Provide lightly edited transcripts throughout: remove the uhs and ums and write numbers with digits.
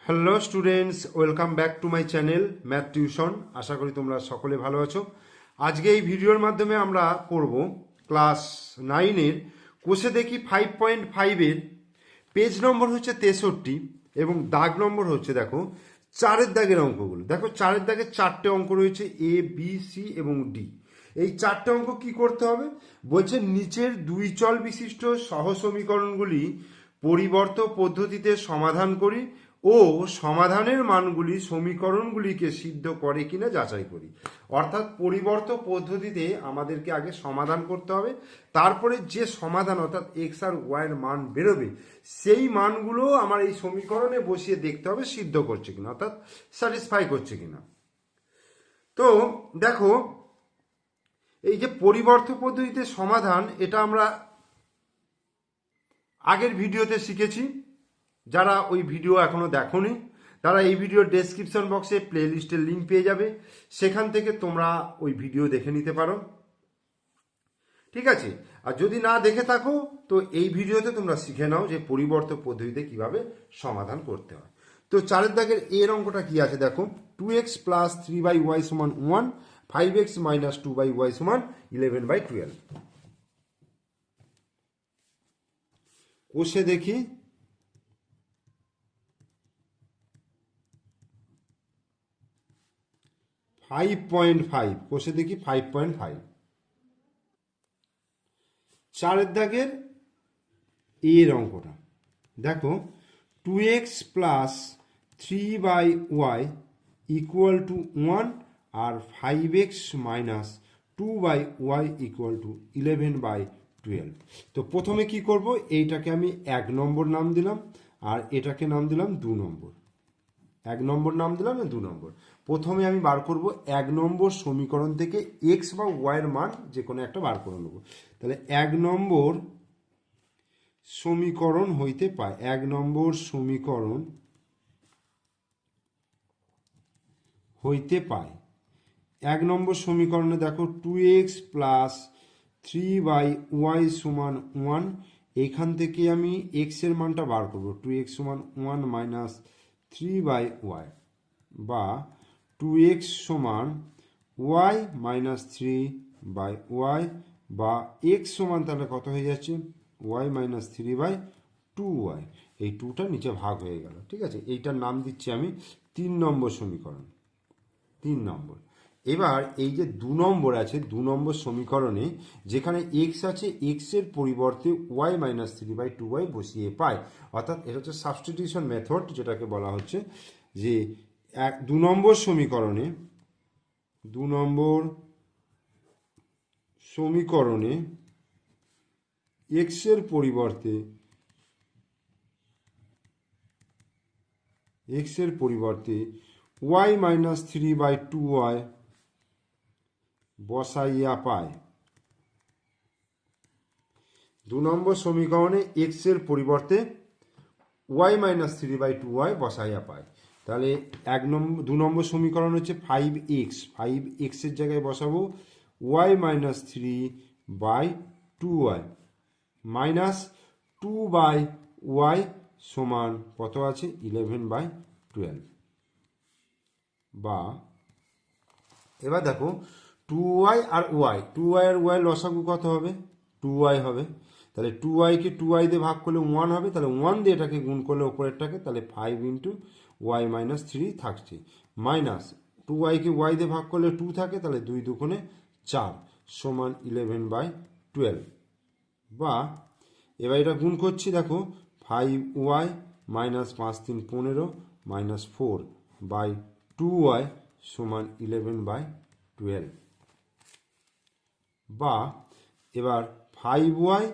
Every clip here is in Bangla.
Hello students, welcome back to my channel math tuition. আশা করি তোমরা সকলে ভালো আছো। আজকে এই ভিডিওর মাধ্যমে আমরা পড়ব ক্লাস 9-এর কোষে দেখি 5.5-এর পেজ নম্বর হচ্ছে 63 এবং দাগ নম্বর হচ্ছে দেখো 4-এর দাগের অঙ্কগুলো। দেখো 4-এর দাগের 4টে অঙ্ক রয়েছে, এ বি সি এবং ডি। এই 4টে অঙ্ক কি করতে হবে বলছে, নিচের দুই চল বিশিষ্ট সহ সমীকরণগুলি পরিবর্ত পদ্ধতিতে সমাধান করি ও সমাধানের মানগুলি সমীকরণগুলিকে সিদ্ধ করে কিনা যাচাই করি। অর্থাৎ পরিবর্ত পদ্ধতিতে আমাদেরকে আগে সমাধান করতে হবে, তারপরে যে সমাধান অর্থাৎ এক্স আর ওয়াইয়ের মান বেরোবে সেই মানগুলো আমার এই সমীকরণে বসিয়ে দেখতে হবে সিদ্ধ করছে কিনা, অর্থাৎ স্যাটিসফাই করছে কিনা। তো দেখো, এই যে পরিবর্ত পদ্ধতিতে সমাধান, এটা আমরা আগের ভিডিওতে শিখেছি। যারা ওই ভিডিও এখনো দেখোনি তারা এই ভিডিওর ডেসক্রিপশন বক্সে প্লে লিস্টের লিঙ্ক পেয়ে যাবে, সেখান থেকে তোমরা ওই ভিডিও দেখে নিতে পারো, ঠিক আছে। আর যদি না দেখে থাকো তো এই ভিডিওতে তোমরা শিখে নাও যে পরিবর্ত পদ্ধতিতে কিভাবে সমাধান করতে হয়। তো 4-এর দাগের এর অঙ্কটা কি আছে দেখো, 2x প্লাস 3y সমান 1, 5x মাইনাস 2y সমান 11/12। কোষে দেখি 5.5, কোষে দেখি 5.5। 4-এর দাগের এর অঙ্কটা দেখো, 2x plus 3y equal to 1 আর 5x minus 2y equal to 11/12। তো প্রথমে কি করব, এইটাকে আমি 1 নম্বর নাম দিলাম আর এটাকে নাম দিলাম 2 নম্বর। 1 নম্বর নাম দিলাম না 2 নম্বর। প্রথমে আমি বার করব 1 নম্বর সমীকরণ থেকে এক্স বা ওয়াইয়ের মান যে কোনো একটা বার করে নেব। তাহলে 1 নম্বর সমীকরণ হইতে পায়, 1 নম্বর সমীকরণ হইতে পায়। 1 নম্বর সমীকরণে দেখো 2x প্লাস 3y সমান 1, এখান থেকে আমি x এর মানটা বার করব। 2x সমান 1 মাইনাস 3y বা 2x সমান y মাইনাস 3y বা x সমান তাহলে কত হয়ে যাচ্ছে, y মাইনাস 3/2y। এই 2টা নিচে ভাগ হয়ে গেল, ঠিক আছে। এইটার নাম দিচ্ছি আমি 3 নম্বর সমীকরণ। 3 নম্বর। এবার এই যে 2 নম্বর আছে, 2 নম্বর সমীকরণে যেখানে x আছে, x এর পরিবর্তে y মাইনাস 3/2y বসিয়ে পাই। অর্থাৎ এটা হচ্ছে সাবস্টিটিউশন মেথড, যেটাকে বলা হচ্ছে যে 2 নম্বর সমীকরণে 2 নম্বর সমীকরণে x এর পরিবর্তে y মাইনাস 3/2y বসাইয়া পায়। 2 নম্বর সমীকরণে x এর পরিবর্তে y মাইনাস 3/2y বসাইয়া পায়। তাহলে 2 নম্বর সমীকরণ হচ্ছে 5x এর জায়গায় বসাবো y minus 3/2y minus 2/y সমান কত আছে, 11/12। বা এবার দেখো 2y আর y লসাগু কত হবে, 2y হবে। তাহলে 2y কে 2y দিয়ে ভাগ করলে 1 হবে, তাহলে 1 দিয়ে এটাকে গুণ করলে ওপরেরটাকে, তাহলে 5 ইন্টু y মাইনাস 3 থাকছে, মাইনাস 2y কে y দিয়ে ভাগ করলে 2 থাকে, তাহলে 2 দুগুণে 4 সমান 11/12। বা এবার এটা গুণ করছি, দেখো 5y মাইনাস 5 3 15 মাইনাস 4/2y সমান 11/12। বা এবার 5y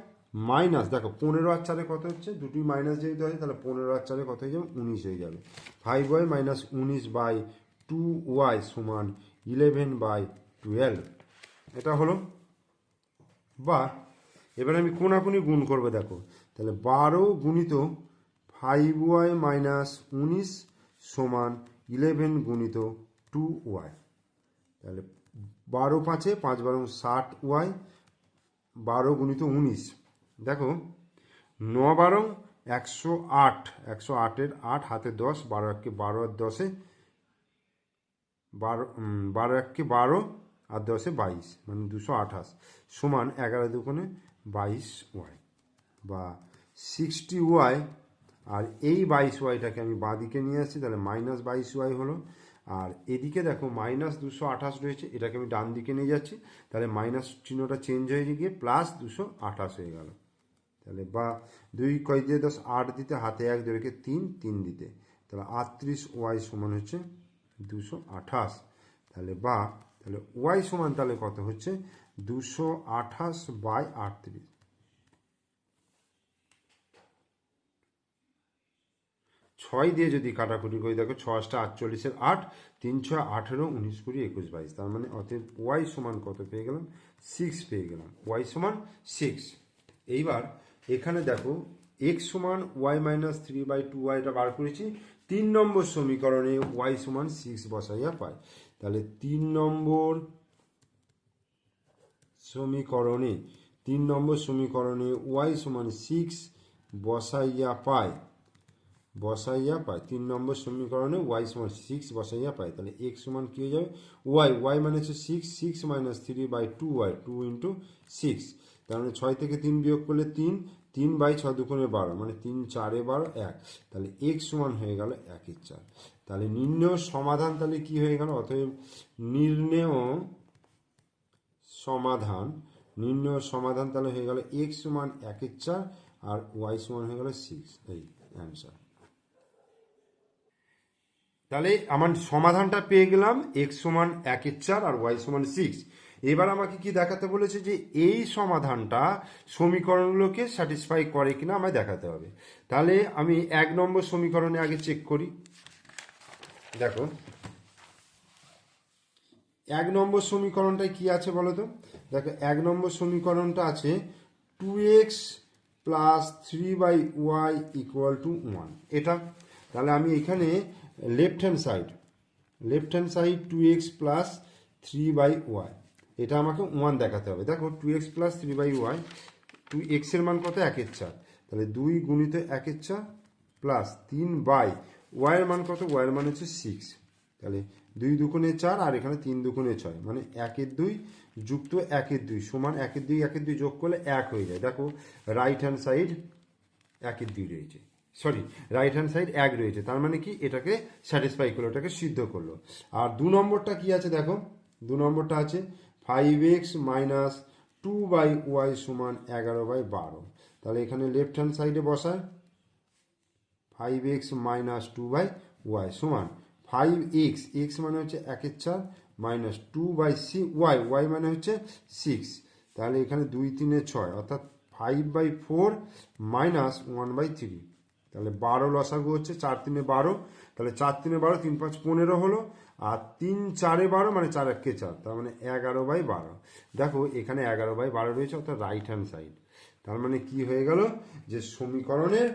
মাইনাস, দেখো 15 আর 4 কত হচ্ছে, দুটি মাইনাস যেহেতু হয় তাহলে 15 আর 4 কত হয়ে যাবে, 19 হয়ে যাবে। 5y মাইনাস 19/2y সমান 11/12। এটা হলো। বা এবার আমি কোনাকুনি গুণ করবো, দেখো তাহলে 12 গুণিত 5y মাইনাস 19 সমান 11 গুণিত 2y। তাহলে 12 5 5 12 60y, 12 গুণিত 19, দেখো 9 12 108, 108-এর 8 হাতে 10, 12 একে 12 আর 10-এ 12, 12 একে 12 আর 10-এ 22, মানে 228 সমান 11 দুগুণে 22y বা 60y। আর এই 22yটাকে আমি বাঁ দিকে নিয়ে আসছি, তাহলে -22y হলো। আর এদিকে দেখো -228 রয়েছে, এটাকে আমি ডান দিকে নিয়ে যাচ্ছি, তাহলে মাইনাস চিহ্নটা চেঞ্জ হয়ে গিয়ে +228 হয়ে গেল। তাহলে বা 2 কয় দিয়ে 10, 8 দিতে, হাতে 1 ধরে 3 দিতে, তাহলে 38y সমান হচ্ছে 228। তাহলে তাহলে y সমান তাহলে কত হচ্ছে 228/38। 6 দিয়ে যদি কাটাকুটি করি, দেখো 6 × 8 = 48, 3 × 6 = 18, 19 × 20 = 21, 22। তার মানে অতএব y সমান কত পেয়ে গেলাম? 6 পেয়ে গেলাম। y সমান 6। এইবার এখানে দেখো x সমান y - 3/2y এটা বার করেছি। 3 নম্বর সমীকরণে y সমান 6 বসাইয়া পাই। তাহলে 3 নম্বর সমীকরণে y সমান 6 বসাইয়া পাই। 3 নম্বর সমীকরণে y সমান 6 বসাইয়া পাই। তাহলে x সমান কি হয়ে যাবে? y মানে হচ্ছে 6, 6 - 3/2y, 2 × 6। তার মানে 6 থেকে 3 বিয়োগ করলে 3, 3/6 দুগুণে 12, মানে 3 × 4 = 12, 1। তাহলে x সমান হয়ে গেল 1/4। তাহলে নির্ণেয় সমাধান তাহলে কি হয়ে গেল? অতএব নির্ণেয় সমাধান তাহলে হয়ে গেল x সমান 1/4 আর y সমান হয়ে গেল 6। এই অ্যান্সার। তাহলে আমার সমাধানটা পেয়ে গেলাম, x সমান 1/4 আর y সমান 6। এবার আমাকে কি দেখাতে বলেছে? যে এই সমাধানটা সমীকরণগুলোকে স্যাটিসফাই করে কিনা আমায় দেখাতে হবে। তাহলে আমি 1 নম্বর সমীকরণে আগে চেক করি। দেখো 1 নম্বর সমীকরণটায় কি আছে বলো তো? দেখো 1 নম্বর সমীকরণটা আছে 2x + 3/y = 1। এটা তাহলে আমি এখানে left hand side 2x + 3/y, এটা আমাকে 1 দেখাতে হবে। দেখো 2x + 3/y, 2x এর মান কত? 1/4। তাহলে 2 × 1/4 প্লাস 3/y এর মান কত? y এর মান হচ্ছে 6। তাহলে 2 দুগুণে 4 আর এখানে 3 দুগুণে 6, মানে 1/2 যুক্ত 1/2 সমান 1/2 যোগ করলে 1 হয়ে যায়। দেখো রাইট হ্যান্ড সাইড 1/2 রয়েছে, সরি রাইট হ্যান্ড সাইড 1 রয়েছে, তার মানে কি এটাকে স্যাটিসফাই করলো, এটাকে সিদ্ধ করলো। আর 2 নম্বরটা কি আছে? দেখো 2 নম্বরটা আছে 5x - 2/y সমান 11/12। তাহলে এখানে লেফট হ্যান্ড সাইডে বসায় 5x - 2/y সমান 5x, x মানে হচ্ছে 1/4 মাইনাস 2/y মানে হচ্ছে 6। তাহলে এখানে 2 × 3 = 6, অর্থাৎ 5/4 মাইনাস 1/3। তাহলে 12 লসাগু হচ্ছে, 4 × 3 = 12, তাহলে 4 × 3 = 12, 3 × 5 = 15 হলো। আর 3 × 4 = 12, মানে 4 × 1 = 4, তার মানে 11/12। দেখো এখানে 11/12 রয়েছে, অর্থাৎ রাইট হ্যান্ড সাইড। তার মানে কি হয়ে গেল? যে সমীকরণের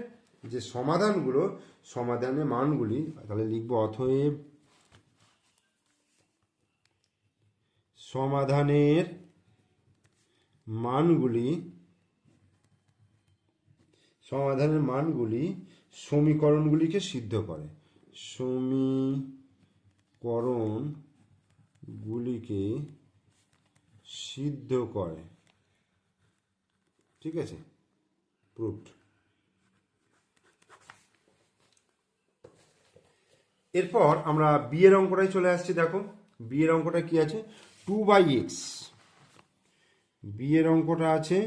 যে সমাধানের মানগুলি, তাহলে লিখব অতএব সমাধানের মানগুলি সমীকরণগুলিকে সিদ্ধ করে। ঠিক আছে, প্রুভড। এরপর আমরা বি এর অঙ্কটায় চলে আসছি। দেখো বি এর অঙ্কটা কি আছে? 2/x। বি এর অঙ্কটা আছে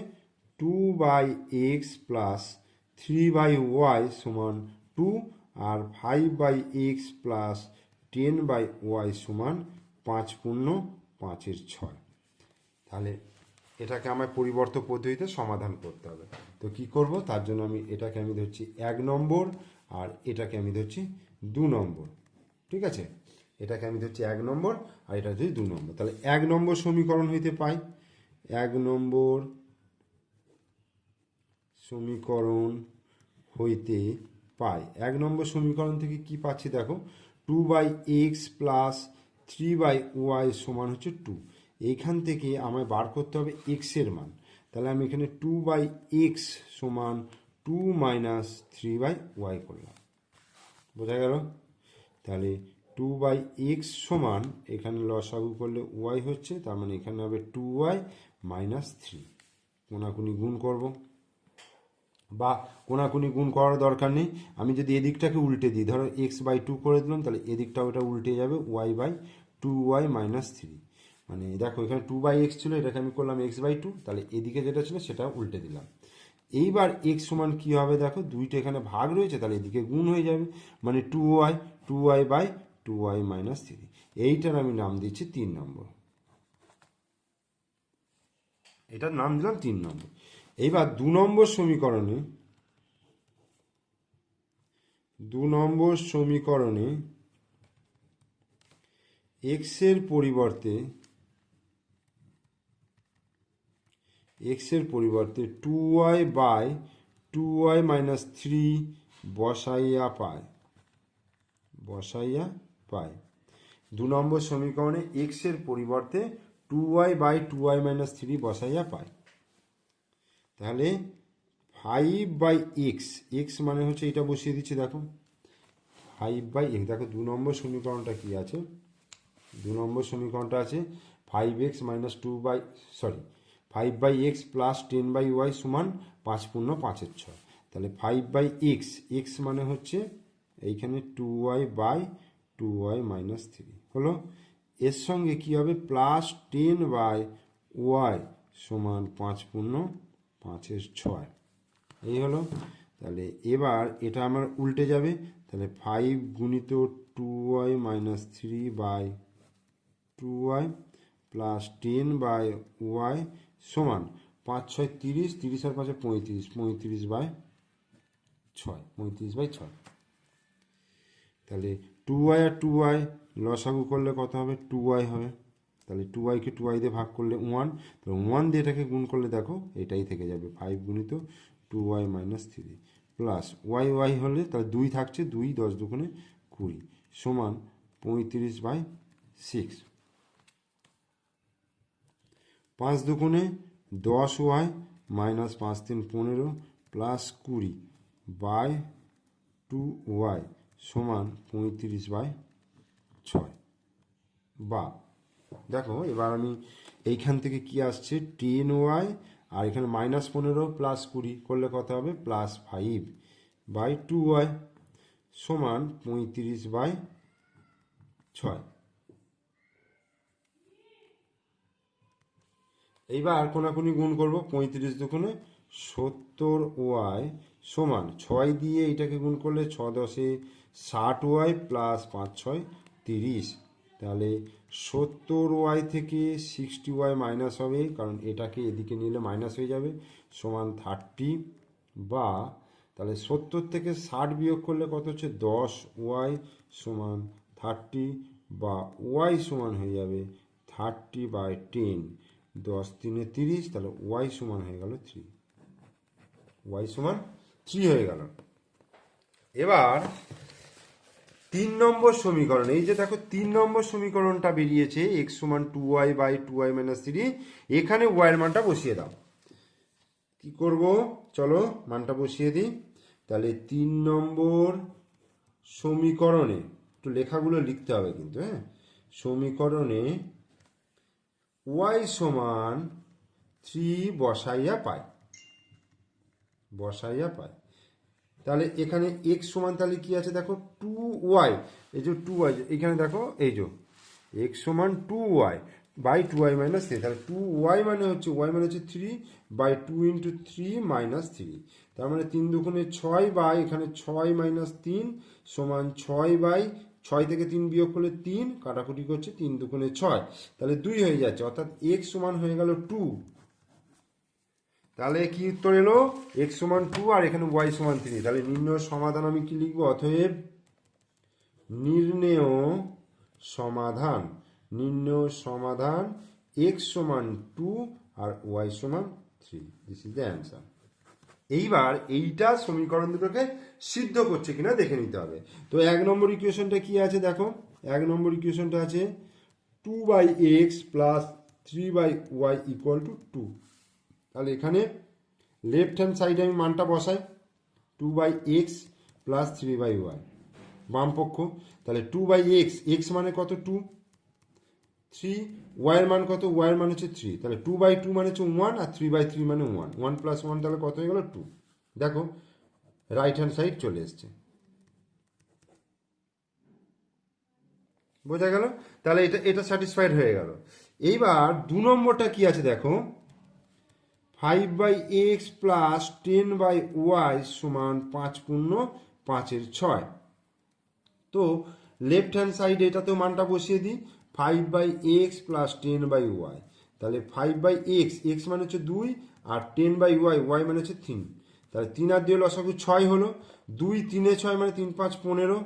2/x প্লাস 3/y সমান 2 আর 5/x প্লাস 10/y সমান 5 × 5/6। তাহলে এটাকে আমার পরিবর্তন পদ্ধতিতে সমাধান করতে হবে। তো কি করব? তার জন্য এটাকে আমি ধরছি 1 নম্বর আর এটাকে আমি ধরছি 2 নম্বর। ঠিক আছে, এটাকে আমি ধরছি 1 নম্বর আর এটা ধরছি 2 নম্বর। তাহলে 1 নম্বর সমীকরণ হইতে পাই, 1 নম্বর সমীকরণ হইতে পাই 1 নম্বর সমীকরণ থেকে কি পাচ্ছি? দেখো 2/x প্লাস 3/y সমান হচ্ছে 2। এইখান থেকে আমায় বার করতে হবে x এর মান। তাহলে আমি এখানে 2/x সমান 2-3/y করলাম, বোঝা গেল? তাহলে 2/x সমান এখানে লসাগু করলে y হচ্ছে, তার মানে এখানে হবে 2y-3। কোনাকুনি গুণ করব, বা কোনাকুনি গুণ করার দরকার নেই। আমি যদি এদিকটাকে উল্টে দিই, ধরো x/2 করে দিলাম, তাহলে এদিকটা ওটা উল্টে যাবে y/2y-3। মানে দেখো এখানে 2/x ছিল, এটাকে আমি করলাম x/2, তাহলে এদিকে যেটা ছিল সেটা উল্টে দিলাম। এইবার x সমান কী হবে দেখো, দুইটা এখানে ভাগ রয়েছে, তাহলে এদিকে গুণ হয়ে যাবে, মানে 2y/2y-3। এইটার আমি নাম দিচ্ছি 3 নম্বর, এটার নাম দিলাম 3 নম্বর। এইবার 2 নম্বর সমীকরণে x এর পরিবর্তে 2y/2y-3 বসাইয়া পায়। 2 নম্বর সমীকরণে x এর পরিবর্তে 2y/2y-3 বসাইয়া পায়। তাহলে 5/x, x মানে হচ্ছে এটা বসিয়ে দিচ্ছি, দেখো 5/x। দেখো 2 নম্বর সমীকরণটা কি আছে, 2 নম্বর সমীকরণটা আছে 5x minus 5/x plus 10/y সমান 5 পূর্ণ 5-এর 6। তাহলে 5/x, x মানে হচ্ছে এইখানে 2y/2y-3 হলো। এর সঙ্গে কি হবে, প্লাস 10/y সমান 5 পূর্ণ 5-এর 6, এই হলো। তাহলে এবার এটা আমার উল্টে যাবে, তাহলে 5 গুণিত 2y-3/2y প্লাস 10/y সমান 5-6 30, 30 আর 5 35, 35/6। তাহলে 2y আর 2y লসাগু করলে কত হবে, 2y হবে। তাহলে 2yকে 2y দিয়ে ভাগ করলে 1, তাহলে 1 দিয়ে এটাকে গুণ করলে দেখো এটাই থেকে যাবে, 5 গুণিত 2y-3 প্লাস y হলে তাহলে 2 থাকছে, 2 10 দুগুণে 20 সমান 35/6। 5 দুগুণে 10y মাইনাস 5 3 15 প্লাস 20/2y সমান 35/6। বা দেখো এবার আমি এইখান থেকে কি আসছে, 10y আর এখানে -15 প্লাস 20 করলে কত হবে, প্লাস 5/2y সমান 35/6। এইবার কোনাকুনি গুণ করব, 35 দুগুণে 70y সমান 6 দিয়ে এটাকে গুণ করলে 6 10 60y প্লাস 5 6 30। তাহলে 70y থেকে 60y মাইনাস হবে, কারণ এটাকে এদিকে নিলে মাইনাস হয়ে যাবে, সমান 30। বা তাহলে 70 থেকে 60 বিয়োগ করলে কত হচ্ছে, 10y সমান 30, বা y সমান হয়ে যাবে 30/10, 10 3 30, তাহলে y সমান হয়ে গেল 3, y সমান 3 হয়ে গেল। এবার 3 নম্বর সমীকরণ, এই যে দেখো 3 নম্বর সমীকরণটা বেরিয়েছে, x সমান 2y/2y-3, এখানে y এর মানটা বসিয়ে দাও। কি করব, চলো মানটা বসিয়ে দিই। তাহলে 3 নম্বর সমীকরণে একটু লেখাগুলো লিখতে হবে কিন্তু, হ্যাঁ, সমীকরণে y সমান 3 বসাইয়া পাই। তাহলে এখানে x সমান তাহলে কি আছে দেখো, 2y, এই যে 2y এখানে দেখো, এই যে x সমান 2y/2y-3, তাহলে 2y মানে হচ্ছে, y মানে হচ্ছে 3/2 × 3 - 3, তার মানে 3 দুগুণে 6, বা এখানে 6 - 3 সমান 6/6 থেকে 3 বিয়োগ করলে 3, কাটাকুটি করছে, 3 দুগুণে 6, তাহলে 2 হয়ে যাচ্ছে, অর্থাৎ x সমান হয়ে গেল 2। তাহলে কি উত্তর এলো, x সমান 2 আর এখানে y সমান 3। তাহলে নির্ণয় সমাধান আমি কি লিখবো, অতএব নির্ণেয় সমাধান x সমান 2 আর y সমান 3, দিস ইজ দ্য অ্যান্সার। এইবার এইটা সমীকরণ দুটোকে সিদ্ধ করছে কিনা দেখে নিতে হবে। তো 1 নম্বর ইকুয়েশনটা কি আছে দেখো, 1 নম্বর ইকুয়েশনটা আছে 2/x প্লাস 3/y = 2। তাহলে এখানে লেফট হ্যান্ড সাইডে আমি মানটা বসাই, 2/x প্লাস 3/y বাম পক্ষ। তাহলে 2/x, x মানে কত 2, 3, y এর মান কত, y এর মান হচ্ছে 3, তাহলে 2/2 মানে হচ্ছে 1 আর 3/3 মানে 1, 1 প্লাস 1 তাহলে কত হয়ে গেল 2। দেখো রাইট হ্যান্ড সাইড চলে এসছে, বোঝা গেল? তাহলে এটা স্যাটিসফাইড হয়ে গেল। এইবার 2 নম্বরটা কি আছে দেখো, 5/x প্লাস 10/y সমান 5 পূর্ণ 5 × 6। তো লেফট হ্যান্ড সাইড এটাতেও মানটা বসিয়ে দিই, 5/x প্লাস 10/y, তাহলে 5/x, x মানে হচ্ছে 2 আর 10/y, y মানে হচ্ছে 3, তাহলে 3 আর 2 লসাগু 6 হলো, 2 3 এ 6 মানে 3 5 15,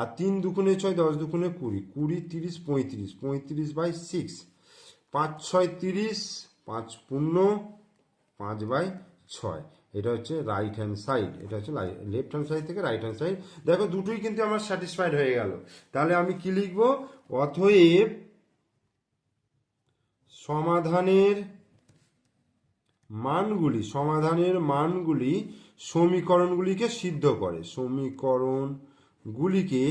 আর 3 2 6 10 2 20, 20 30 35, 35/6, 5 6 30, 5 পূর্ণ 5/6। এটা হচ্ছে রাইট হ্যান্ড সাইড, এটা হচ্ছে লেফট হ্যান্ড সাইড থেকে রাইট হ্যান্ড সাইড। দেখো দুটোই কিন্তু আমার স্যাটিসফাইড হয়ে গেল। তাহলে আমি কি লিখবো, অতএব সমাধানের মানগুলি সমীকরণগুলিকে সিদ্ধ করে, সমীকরণগুলিকে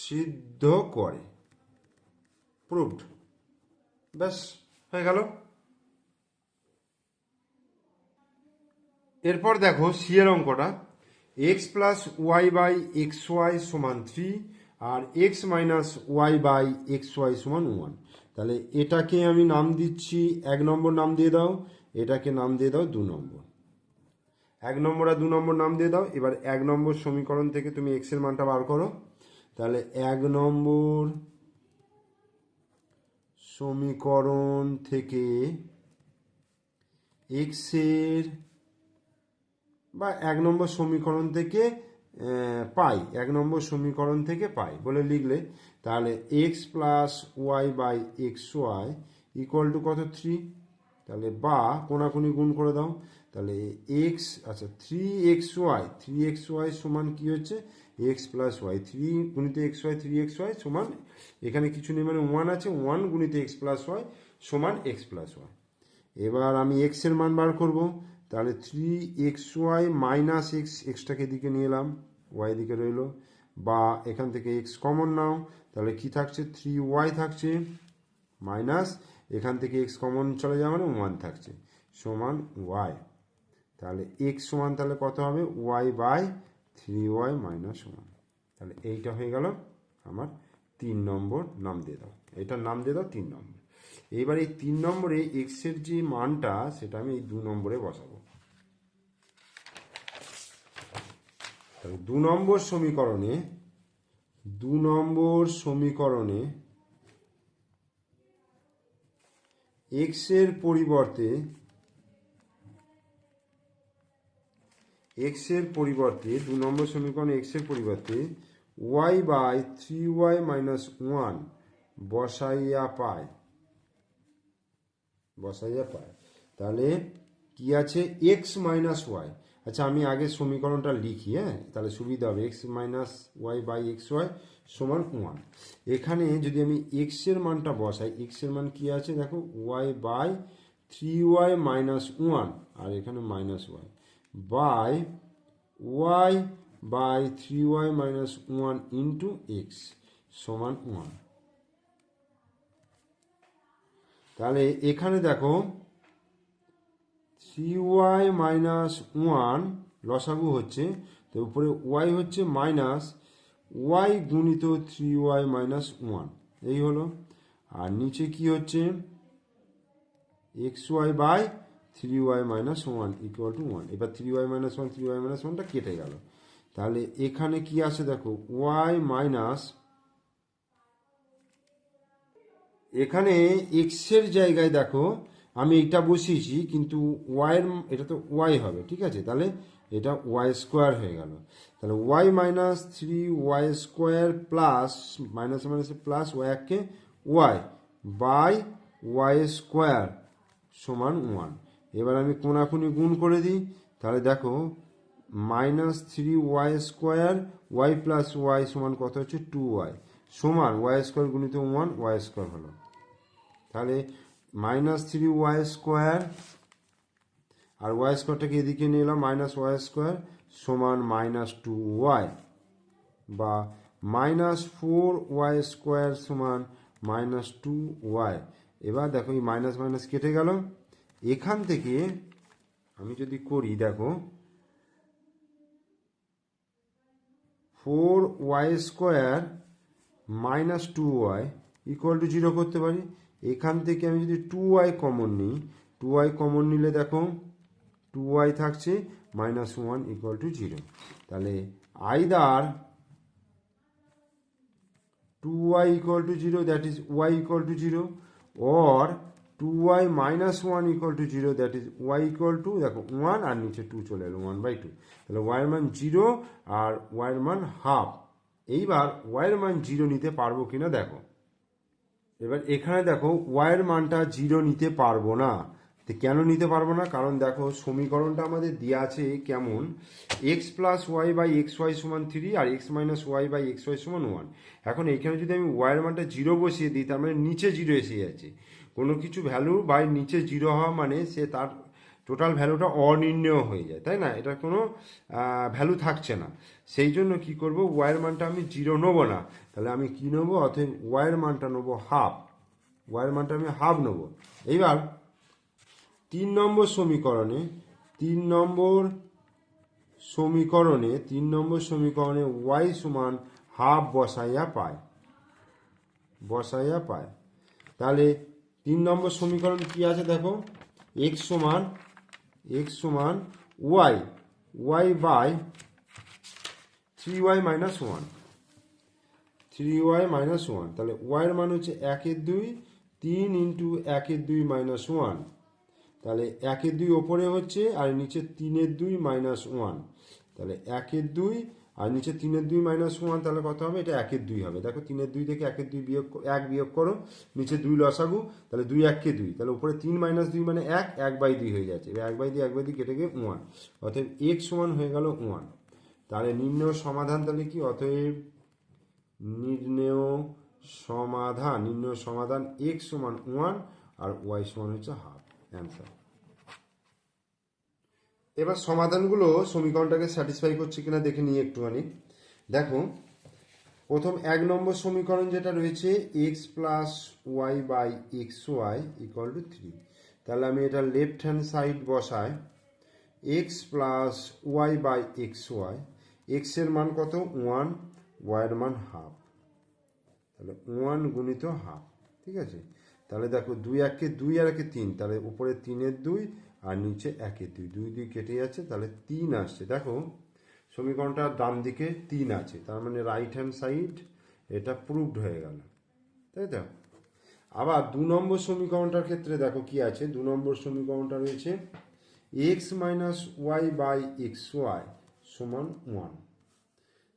সিদ্ধ করে, প্রুভড। ব্যাস হয়ে গেল। এরপর দেখো সি এর অঙ্কটা, x plus y by x y সমান 3 আর x minus y by x y সমান 1। তাহলে এটাকে আমি নাম দিচ্ছি 1 নম্বর, নাম দিয়ে দাও, এটাকে নাম দিয়ে দাও 2 নম্বর। 1 নম্বর আর 2 নম্বর নাম দিয়ে দাও। এবার 1 নম্বর সমীকরণ থেকে তুমি এক্স এর মানটা বার করো। তাহলে 1 নম্বর সমীকরণ থেকে এক্স এর বা 1 নম্বর সমীকরণ থেকে পাই, 1 নম্বর সমীকরণ থেকে পাই বলে লিখলে, তাহলে x plus y by x y equal to কত 3, তাহলে বা কোনাকুনি গুণ করে দাও, তাহলে এক্স, আচ্ছা 3xy সমান কি হচ্ছে এক্স প্লাস ওয়াই, 3 গুণিত এক্স ওয়াই 3xy সমান, এখানে কিছু নেই মানে 1 আছে, 1 গুণিত এক্স প্লাস ওয়াই সমান এক্স প্লাস ওয়াই। এবার আমি এক্স এর মান বার করব, তাহলে 3xy মাইনাস এক্স, এক্সটাকে দিকে নিয়ে এলাম, ওয়াই দিকে রইল, বা এখান থেকে এক্স কমন নাও, তাহলে কি থাকছে 3y থাকছে, মাইনাস এখান থেকে এক্স কমন চলে যাওয়া মানে 1 থাকছে, সমান ওয়াই। তাহলে এক্স সমান তাহলে কত হবে, ওয়াই বাই 3y মাইনাস 1। তাহলে এইটা হয়ে গেল আমার 3 নম্বর, নাম দিয়ে দাও, এটার নাম দিয়ে দাও 3 নম্বর। এইবার এই 3 নম্বরে এক্স এর যে মানটা সেটা আমি এই 2 নম্বরে বসাবো। তাহলে 2 নম্বর সমীকরণে এক্স এর পরিবর্তে 2 নম্বর সমীকরণে এক্স এর পরিবর্তে ওয়াই বাই 3y মাইনাস 1 বসাইয়া পায়। তাহলে কি আছে, এক্স মাইনাস ওয়াই। আচ্ছা আমি আগে সমীকরণটা লিখি, হ্যাঁ, তাহলে সুবিধা হবে, x minus y by x y সমান 1। এখানে যদি আমি এক্স এর মানটা বসাই, এক্স এর মান কি আছে দেখো, ওয়াই বাই 3y মাইনাস 1, আর এখানে minus y by y by 3y minus 1 into x সমান 1। তাহলে এখানে দেখো 3y মাইনাস 1 লসাগু হচ্ছে, তো উপরে y হচ্ছে মাইনাস y গুণিত 3y মাইনাস 1, এই হলো, আর নিচে কি হচ্ছে xy by 3y minus 1 equal to 1। এবার 3y মাইনাস 1 3y মাইনাস 1টা কেটে গেল, তাহলে এখানে কি আছে দেখো, y মাইনাস, এখানে এক্স এর জায়গায় দেখো আমি এটা বসিয়েছি, কিন্তু ওয়াই এর, এটা তো ওয়াই হবে, ঠিক আছে, তাহলে এটা ওয়াই স্কোয়ার হয়ে গেল। তাহলে y minus 3y square plus minus মাইনাসে প্লাস ওয়াইকে ওয়াই বাই ওয়াই স্কোয়ার সমান 1। এবার আমি কোনাকুনি গুণ করে দিই, তাহলে দেখো minus 3y square y plus y সমান কত হচ্ছে 2y সমান ওয়াই স্কোয়ার গুণিত 1 ওয়াই স্কোয়ার হলো। তাহলে মাইনাস 3y স্কোয়ার আর ওয়াই স্কোয়ারটাকে এদিকে নিয়ে এলাম, মাইনাস ওয়াই স্কোয়ার সমান মাইনাস টু ওয়াই, বা মাইনাস ফোর ওয়াই স্কোয়ার সমান মাইনাস টু ওয়াই। এবার দেখো এই মাইনাস মাইনাস কেটে গেল। এখান থেকে আমি যদি করি, দেখো four y square minus two y equal to zero করতে পারি। এখান থেকে আমি যদি টু ওয়াই কমন নিই, টু ওয়াই কমন নিলে দেখো টু ওয়াই থাকছে, minus one equal to zero. তাহলে either two y equal to zero, that is y equal to zero, or two y minus one equal to zero, that is y equal to, দেখো ওয়ান আর নিচে টু চলে এলো, ওয়ান বাই টু। তাহলে ওয়াইয়ের মান জিরো আর ওয়াইয়ের মান হাফ। এইবার ওয়াইয়ের মান জিরো নিতে পারবো কিনা দেখো। এবার এখানে দেখো ওয়াইয়ের মানটা জিরো নিতে পারবো না। তো কেন নিতে পারবো না? কারণ দেখো সমীকরণটা আমাদের দেওয়া আছে কেমন, x plus y by x y সমান থ্রি আর x minus y by x y সমান ওয়ান। এখন এখানে যদি আমি ওয়াইয়ের মানটা জিরো বসিয়ে দিই, তার মানে নিচে জিরো এসে যাচ্ছে। কোনো কিছু ভ্যালু বাই নিচে জিরো হওয়া মানে সে তার টোটাল ভ্যালুটা অনির্ণেয় হয়ে যায়, তাই না? এটা কোনো ভ্যালু থাকছে না। সেই জন্য কি করব, ওয়াইয়ের মানটা আমি জিরো নেবো না। তাহলে আমি কি নেবো, অতএব ওয়াইয়ের মানটা নেবো হাফ। ওয়াইয়ের মানটা আমি হাফ নেবো। এইবার তিন নম্বর সমীকরণে ওয়াই সমান হাফ বসাইয়া পায়। তাহলে তিন নম্বর সমীকরণ কি আছে দেখো, এক্স সমান y by three y minus one. তাহলে ওয়াইয়ের মান হচ্ছে একের দুই, তিন ইন্টু একের দুই মাইনাস ওয়ান। তাহলে একের দুই ওপরে হচ্ছে আর নিচে তিনের দুই মাইনাস ওয়ান। তাহলে একের দুই আর নিচে তিনের দুই মাইনাস ওয়ান, তাহলে কত হবে? এটা একের দুই হবে। দেখো তিনের দুই থেকে একের দুই এক বিয়োগ করো, নিচে দুই লসাগু, তাহলে দুই এককে দুই, তাহলে উপরে তিন মাইনাস দুই মানে এক বাই দুই হয়ে যাচ্ছে। এবার এক বাই দুই কেটে গিয়ে ওয়ান, অতএব এক্স সমান হয়ে গেল ওয়ান। তাহলে নির্ণেয় সমাধান তাহলে কি, অতএব নির্ণেয় সমাধান এক্স সমান ওয়ান আর ওয়াই সমান হচ্ছে হাফ। অ্যান্সার। এবার সমাধানগুলো সমীকরণটাকে স্যাটিসফাই করছে কিনা দেখে নিই একটুখানি। দেখো প্রথম এক নম্বর সমীকরণ যেটা রয়েছে, x plus y by x y equal to three. তাহলে আমি এটা লেফট হ্যান্ড সাইড বসাই, x plus y by x y, x এর মান কত? ওয়ান, ওয়াইয়ের মান হাফ। তাহলে ওয়ান গুণিত হাফ, ঠিক আছে? তাহলে দেখো দুই একে দুই আর একে তিন, তাহলে উপরে তিনের দুই আর নিচে একের দুই, দুই দুই কেটে যাচ্ছে, তাহলে তিন আসছে। দেখো সমীকরণটার ডান দিকে তিন আছে, তার মানে রাইট হ্যান্ড সাইড এটা প্রুভড হয়ে গেল, তাই তো? আবার দু নম্বর সমীকরণটার ক্ষেত্রে দেখো কি আছে, দু নম্বর সমীকরণটা রয়েছে x minus y by x y সমান ওয়ান।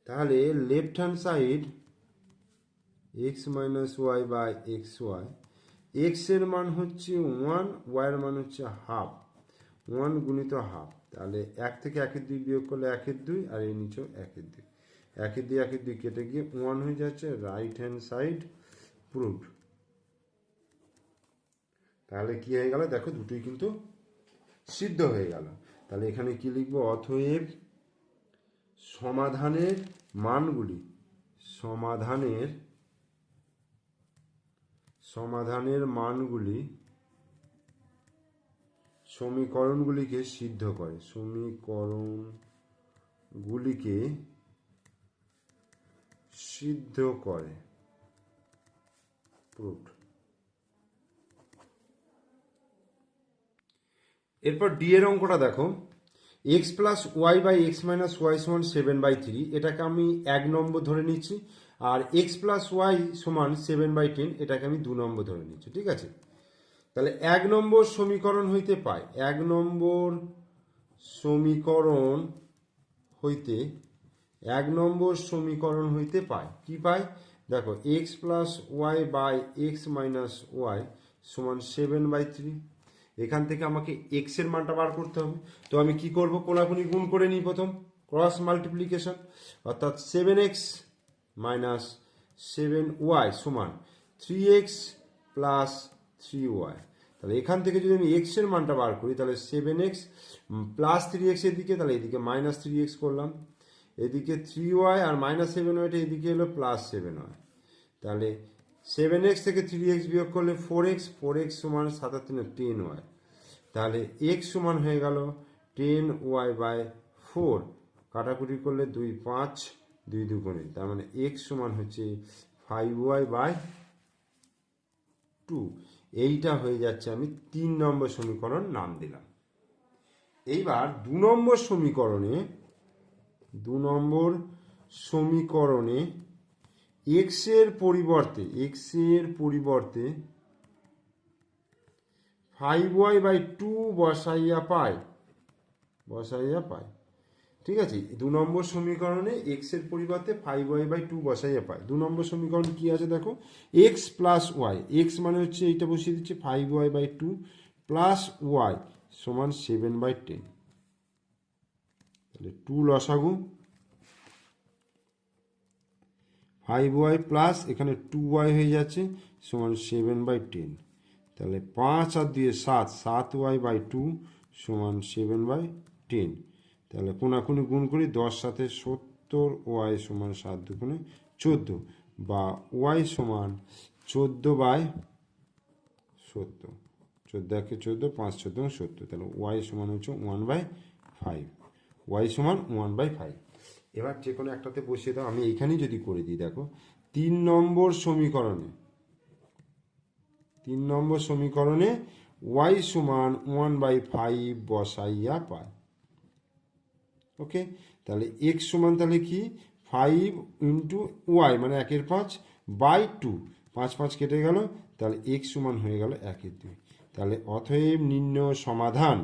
তাহলে left hand side x minus y by x y, x এর মান হচ্ছে ওয়ান, ওয়াইয়ের মান হচ্ছে হাফ, ওয়ান গুণিত হাফ। তাহলে এক থেকে একের দুই বিয়োগ করলে একের দুই, আর এই নিচেও একের দুই কেটে গিয়ে ওয়ান হয়ে যাচ্ছে, রাইট হ্যান্ড সাইড প্রুভড। তাহলে কি হয়ে গেল দেখো, দুটোই কিন্তু সিদ্ধ হয়ে গেল। তাহলে এখানে কি লিখবো, অতএব সমাধানের মানগুলি সমীকরণগুলিকে সিদ্ধ করে, প্রুভড। এরপর ডি এর অঙ্কটা দেখো, x plus y by x minus y সমান সেভেন বাই থ্রি, এটাকে আমি এক নম্বর ধরে নিচ্ছি। আর এক্স প্লাস ওয়াই সমান সেভেন বাই টেন, এটাকে আমি দু নম্বর ধরে নিচ্ছি, ঠিক আছে? তাহলে এক নম্বর সমীকরণ হইতে পাই কি পাই, দেখো x plus y by x minus y সমান সেভেন বাই থ্রি। এখান থেকে আমাকে এক্স এর মানটা বার করতে হবে। তো আমি কি করব, কোনাকুনি গুণ করে নিই প্রথম, ক্রস মাল্টিপ্লিকেশন, অর্থাৎ seven x minus seven y সমান three x plus three y. তাহলে এখান থেকে যদি আমি এক্স এর মানটা বার করি তাহলে 7x প্লাস 3x এদিকে, তাহলে এদিকে মাইনাস 3x করলাম, এদিকে 3y আর মাইনাস 7yটা এদিকে এলো প্লাস 7y। তাহলে 7x থেকে 3x বিয়োগ করলে 4x, 4x সমান 7 আর 3 10y। তাহলে x সমান হয়ে গেল 10y বাই 4, কাটাকুটি করলে 2 5 2 দুগুণে, তার মানে x সমান হচ্ছে 5y বাই 2। এইটা হয়ে যাচ্ছে, আমি 3 নম্বর সমীকরণ নাম দিলাম। এইবার 2 নম্বর সমীকরণে x এর পরিবর্তে 5y বাই 2 বসাইয়া পাই। ঠিক আছে, 2 নম্বর সমীকরণে x এর পরিবর্তে 5y বাই 2 বসাইয়া পাই। 2 নম্বর সমীকরণ কি আছে দেখো, x প্লাস y, x মানে হচ্ছে এইটা বসিয়ে দিচ্ছি 5y বাই 2 প্লাস y সমান 7 বাই 10। তাহলে 2 লসাগু, 5y প্লাস এখানে 2y হয়ে যাচ্ছে সমান 7 বাই 10। তাহলে 5 আর 2 7, 7y বাই 2 সমান 7 বাই 10। তাহলে কোনাকুনি গুণ করি, 10 সাথে 70, y সমান 7 দুগুণে 14, বা y সমান 14 বাই 70। 14 একে 14, 5 14 70। তাহলে y সমান হচ্ছে 1 বাই 5, y সমান 1 বাই 5। এবার যে কোনো একটাতে বসিয়ে দাও। আমি এইখানেই যদি করে দিই, দেখো 3 নম্বর সমীকরণে y সমান 1 বাই 5 বসাইয়া পায়। ওকে, তাহলে x সমান তাহলে কি 5 ইন্টু y মানে 1/5 বাই 2, 5 5 কেটে গেল, তাহলে x সমান হয়ে গেল 1/2। তাহলে অতএব নির্ণয় সমাধান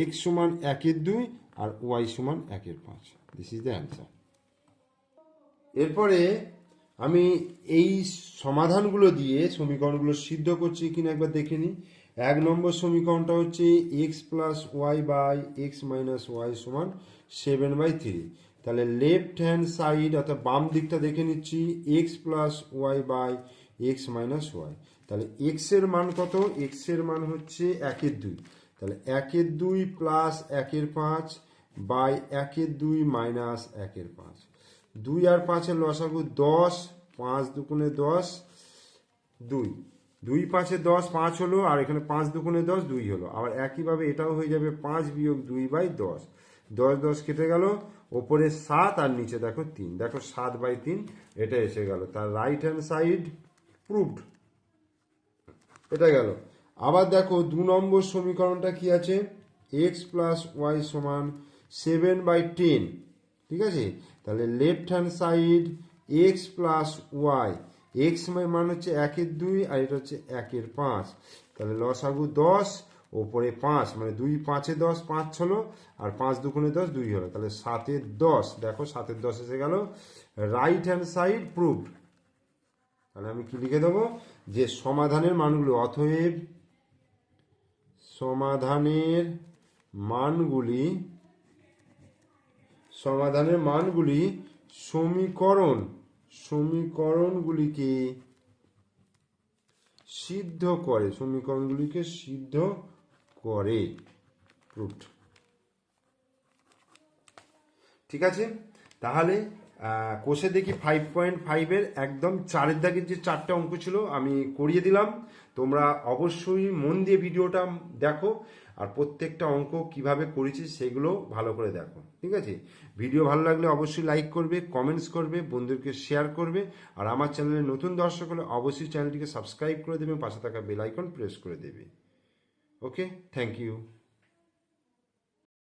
x সমান 1/2 আর y সমান 1/5। This is the answer. এরপরে আমি এই সমাধানগুলো দিয়ে সমীকরণগুলো সিদ্ধ করছি কিনা একবার দেখে নিই। 1 নম্বর সমীকরণটা হচ্ছে x plus y by x minus y সমান 7/3। তাহলে লেফট হ্যান্ড সাইড অর্থাৎ বাম দিকটা দেখে নিচ্ছি, x plus y by x minus y. তাহলে x এর মান কত, x এর মান হচ্ছে 1/2। তাহলে 1/2 প্লাস 1/5 বাই 1/2 মাইনাস 1/5। 2 আর 5 এর লসাগু 10, 5 দুগুণে 10, 2, 2 5 10, 5 হলো, আর এখানে 5 দুগুণে 10 2 হলো। আবার একইভাবে এটাও হয়ে যাবে 5 বিয়োগ 2 বাই 10, 10 10 কেটে গেল, ওপরে 7 আর নিচে দেখো 3, দেখো 7/3 এটা এসে গেল। তার রাইট হ্যান্ড সাইড প্রুভড, এটা গেল। আবার দেখো 2 নম্বর সমীকরণটা কি আছে, x প্লাস ওয়াই সমান 7/10। ঠিক আছে, তাহলে left hand side x plus y, x মান হচ্ছে 1/2 আর এটা হচ্ছে 1/5। তাহলে লসাগু 10, ওপরে 5 মানে 2 5 10, 5 হলো, আর 5 দুগুণে 10 2 হলো। তাহলে 7/10, দেখো 7/10 এসে গেল। Right hand side proved. তাহলে আমি কি লিখে দেবো, যে সমাধানের মানগুলো, অতএব সমাধানের মানগুলি সমীকরণগুলিকে সিদ্ধ করে, প্রুভড। ঠিক আছে, তাহলে কোষে দেখি 5.5 এর একদম 4 দাগের যে 4টা অঙ্ক ছিল আমি করিয়ে দিলাম। তোমরা অবশ্যই মন দিয়ে ভিডিওটা দেখো, আর প্রত্যেকটা অঙ্ক কিভাবে করেছি সেগুলো ভালো করে দেখো। ঠিক আছে, ভিডিও ভালো লাগলে অবশ্যই লাইক করবে, কমেন্টস করবে, বন্ধুদেরকে শেয়ার করবে, আর আমার চ্যানেলে নতুন দর্শক হলে অবশ্যই চ্যানেলটিকে সাবস্ক্রাইব করে দেবে, পাশে থাকা বেল আইকন প্রেস করে দেবে। ওকে, থ্যাংক ইউ।